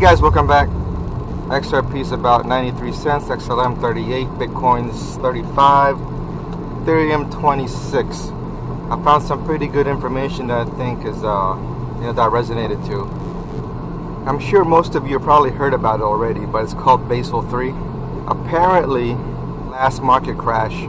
guys, welcome back. XRP is about 93 cents, XLM 38, Bitcoin's 35, Ethereum 26. I found some pretty good information that I think is that I resonated to. I'm sure most of you have probably heard about it already, but it's called Basel 3. Apparently, last market crash,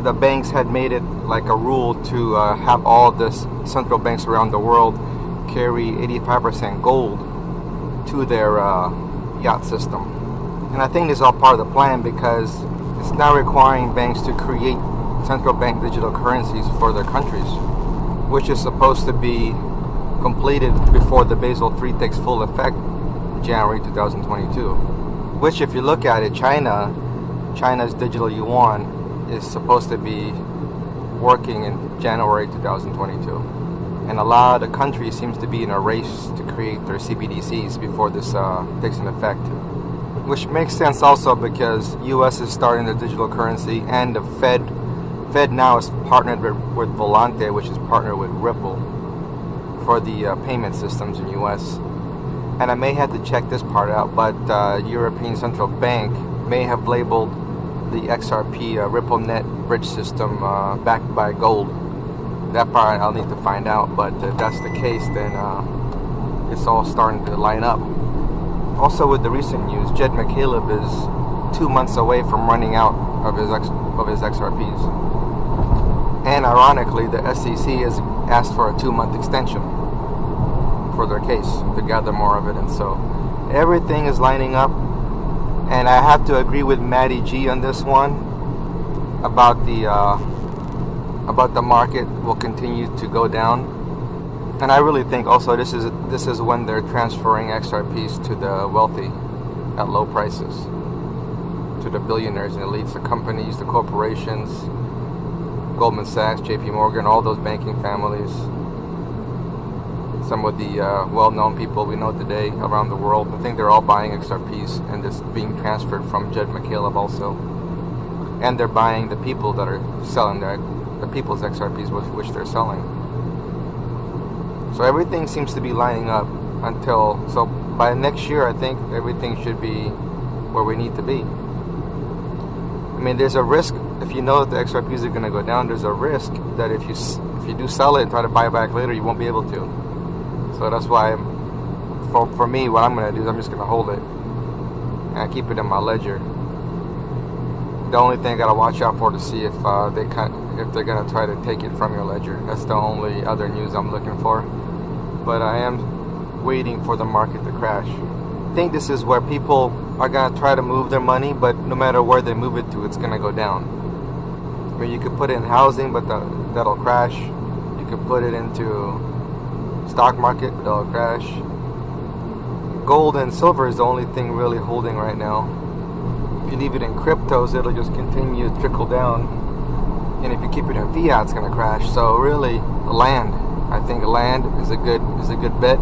the banks had made it like a rule to have all the central banks around the world carry 85% gold to their yacht system. And I think this is all part of the plan because it's now requiring banks to create central bank digital currencies for their countries, which is supposed to be completed before the Basel 3 takes full effect January 2022. Which, if you look at it, China's digital yuan is supposed to be working in January 2022. And a lot of the country seems to be in a race to create their CBDCs before this takes an effect. Which makes sense also because US is starting their digital currency, and the Fed now is partnered with Volante, which is partnered with Ripple for the payment systems in US. And I may have to check this part out, but European Central Bank may have labeled the XRP RippleNet bridge system backed by gold. That part I'll need to find out, but if that's the case, then it's all starting to line up. Also, with the recent news, Jed McCaleb is 2 months away from running out of his XRPs. And ironically, the SEC has asked for a 2-month extension for their case to gather more evidence. So everything is lining up. And I have to agree with Matty G on this one about the market will continue to go down. And I really think also this is when they're transferring XRPs to the wealthy at low prices, to the billionaires and elites, the companies, the corporations, Goldman Sachs, JP Morgan, all those banking families, some of the well-known people we know today around the world. I think they're all buying XRPs, and it's being transferred from Jed McCaleb also. And they're buying the people that are selling the people's XRPs, which they're selling. So everything seems to be lining up so by next year, I think everything should be where we need to be. I mean, there's a risk, if you know that the XRPs are going to go down, there's a risk that if you do sell it and try to buy it back later, you won't be able to. So that's why, for me, what I'm going to do is I'm just going to hold it and keep it in my ledger. The only thing I got to watch out for to see if they're going to try to take it from your ledger. That's the only other news I'm looking for. But I am waiting for the market to crash. I think this is where people are going to try to move their money, but no matter where they move it to, it's going to go down. I mean, you could put it in housing, but that'll crash. You could put it into stock market, that'll crash. Gold and silver is the only thing really holding right now. If you leave it in cryptos, it'll just continue to trickle down. And if you keep it in fiat, it's going to crash. So really, land. I think land is a good bet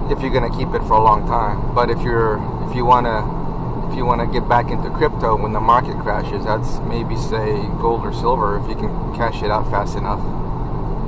if you're going to keep it for a long time. But if you want to get back into crypto when the market crashes, that's maybe say gold or silver if you can cash it out fast enough.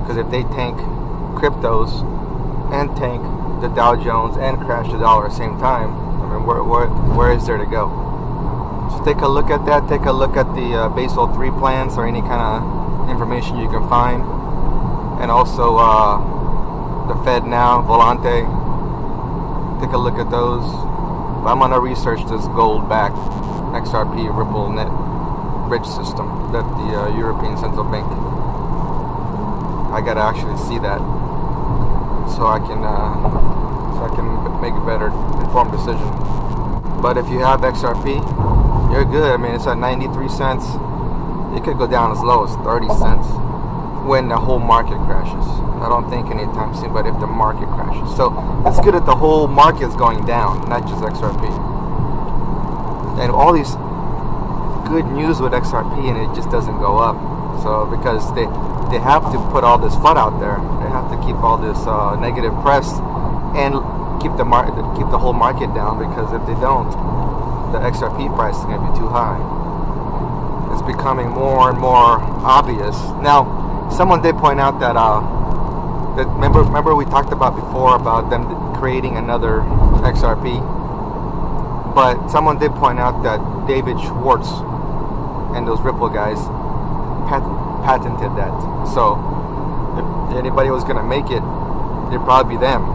Because if they tank cryptos and tank the Dow Jones and crash the dollar at the same time, I mean, where is there to go? So take a look at that. Take a look at the Basel 3 plans or any kind of information you can find. And also the Fed now, Volante. Take a look at those. But I'm going to research this gold-backed XRP RippleNet bridge system that the European Central Bank. I got to actually see that so I can make a better informed decision. But if you have XRP, you're good. I mean, it's at 93 cents. It could go down as low as 30 cents when the whole market crashes. I don't think anytime soon, but if the market crashes. So it's good that the whole market's going down, not just XRP. And all these good news with XRP, and it just doesn't go up. So because they have to put all this FUD out there, they have to keep all this negative press and keep the whole market down, because if they don't, the XRP price is going to be too high. It's becoming more and more obvious. Now, someone did point out that Remember we talked about before about them creating another XRP, but someone did point out that David Schwartz and those Ripple guys patented that. So if anybody was gonna make it, it'd probably be them.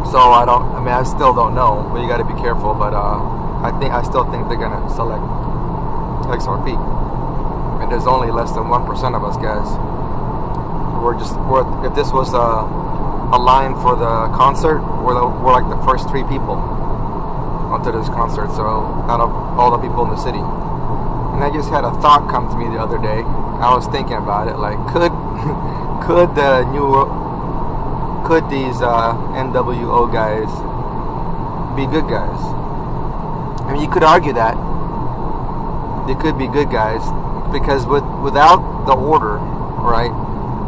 So I still don't know, but you got to be careful. But I still think they're gonna select XRP, and there's only less than 1% of us guys. If this was a line for the concert, we're like the first 3 people onto this concert. So out of all the people in the city, and I just had a thought come to me the other day. I was thinking about it, like could these NWO guys be good guys? I mean, you could argue that they could be good guys because without the order, right,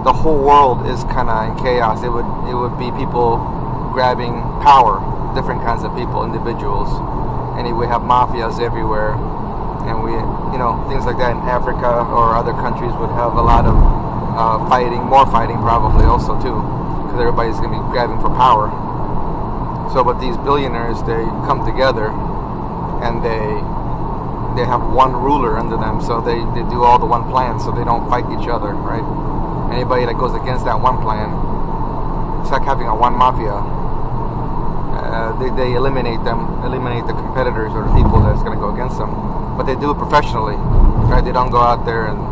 the whole world is kind of in chaos. It would be people grabbing power, different kinds of people, individuals, and we have mafias everywhere, and things like that in Africa or other countries would have a lot of more fighting probably also too, because everybody's going to be grabbing for power. So, but these billionaires, they come together and they have one ruler under them, so they do all the one plan, so they don't fight each other, right? Anybody that goes against that one plan, it's like having a one mafia. They eliminate the competitors or the people that's going to go against them, but they do it professionally, right? They don't go out there and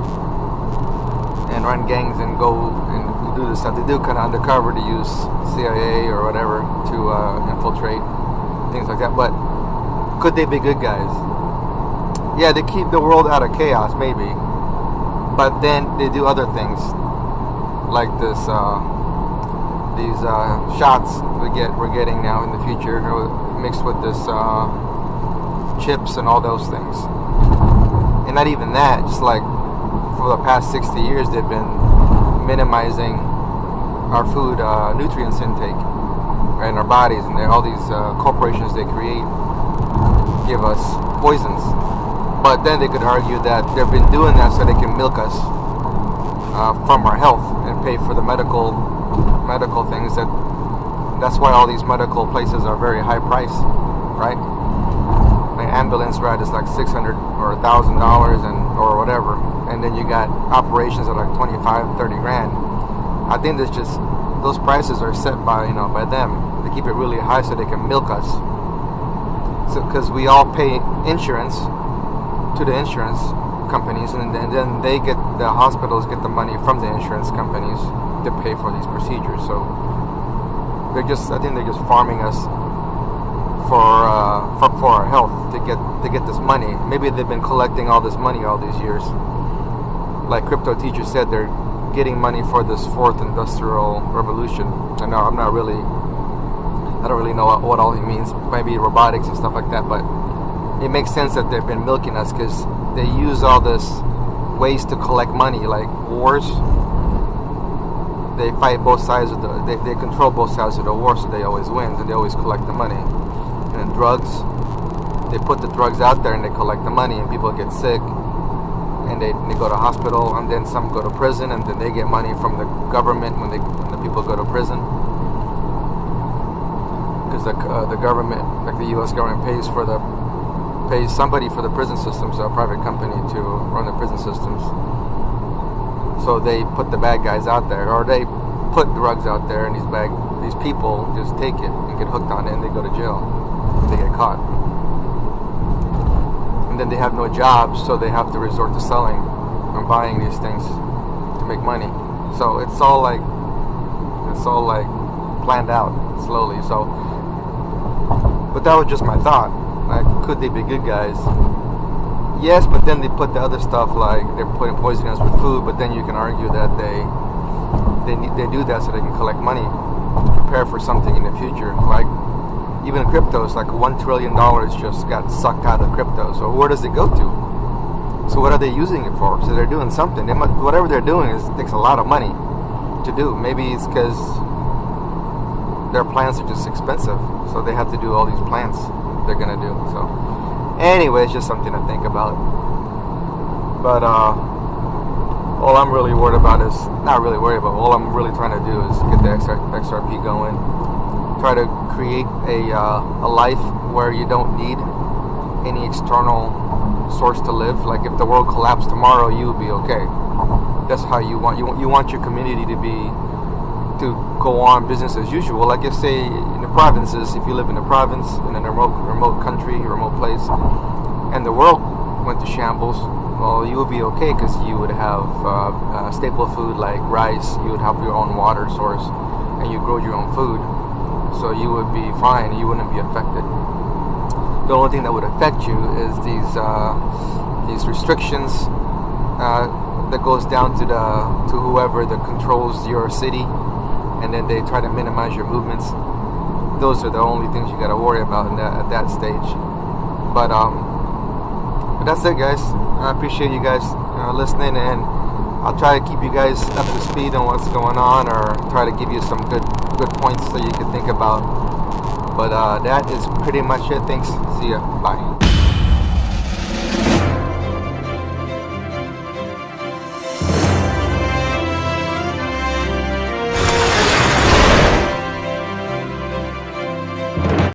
run gangs and go and do this stuff. They do kind of undercover to use CIA or whatever to infiltrate things like that. But could they be good guys? Yeah, they keep the world out of chaos, maybe, but then they do other things like this. These shots we're getting now in the future, mixed with this chips and all those things, and not even that. Just like for the past 60 years, they've been minimizing our food nutrients intake, right, in our bodies, and all these corporations they create give us poisons. But then they could argue that they've been doing that so they can milk us from our health and pay for the medical things. That's why all these medical places are very high priced, right? An ambulance ride is like $600 or $1,000 or whatever, and then you got operations at like 25, 30 grand. I think that's just, those prices are set by them. They keep it really high so they can milk us. So because we all pay insurance to the insurance companies, and then the hospitals get the money from the insurance companies to pay for these procedures. So I think they're just farming us for our health to get this money. Maybe they've been collecting all this money all these years. Like crypto teachers said, they're getting money for this 4th industrial revolution. I don't really know what all he means. Maybe robotics and stuff like that, but it makes sense that they've been milking us because they use all this ways to collect money, like wars. They fight both sides of they control both sides of the war, so they always win, and they always collect the money. And then drugs, they put the drugs out there and they collect the money, and people get sick, and they go to hospital, and then some go to prison, and then they get money from the government when the people go to prison, because the government, like the U.S. government, pays somebody for the prison systems, a private company to run the prison systems. So they put the bad guys out there, or they put drugs out there, and these people just take it and get hooked on it, and they go to jail. They get caught, and then they have no jobs, so they have to resort to selling and buying these things to make money. So it's all like planned out slowly. So, but that was just my thought. Like, could they be good guys? Yes, but then they put the other stuff, like they're poisoning us with food. But then you can argue that they do that so they can collect money, prepare for something in the future. Like even crypto is like $1 trillion just got sucked out of crypto. So where does it go to? So what are they using it for? So they're doing something. Whatever they're doing takes a lot of money to do. Maybe it's because their plans are just expensive, so they have to do all these plans they're gonna do. So anyway, it's just something to think about. But all I'm really worried about is, not really worried about, all I'm really trying to do is get the XRP going. Try to create a life where you don't need any external source to live. Like if the world collapsed tomorrow, you would be okay. That's how you want your community to go on business as usual. Like if say in the provinces, if you live in a province in a remote country, remote place, and the world went to shambles, well, you would be okay because you would have staple food like rice. You would have your own water source, and you grow your own food, so you would be fine. You wouldn't be affected. The only thing that would affect you is these restrictions that goes down to whoever that controls your city, and then they try to minimize your movements. Those are the only things you got to worry about at that stage. But that's it, guys. I appreciate you guys listening, and I'll try to keep you guys up to speed on what's going on, or try to give you some good points that you can think about. But that is pretty much it. Thanks. See ya. Bye.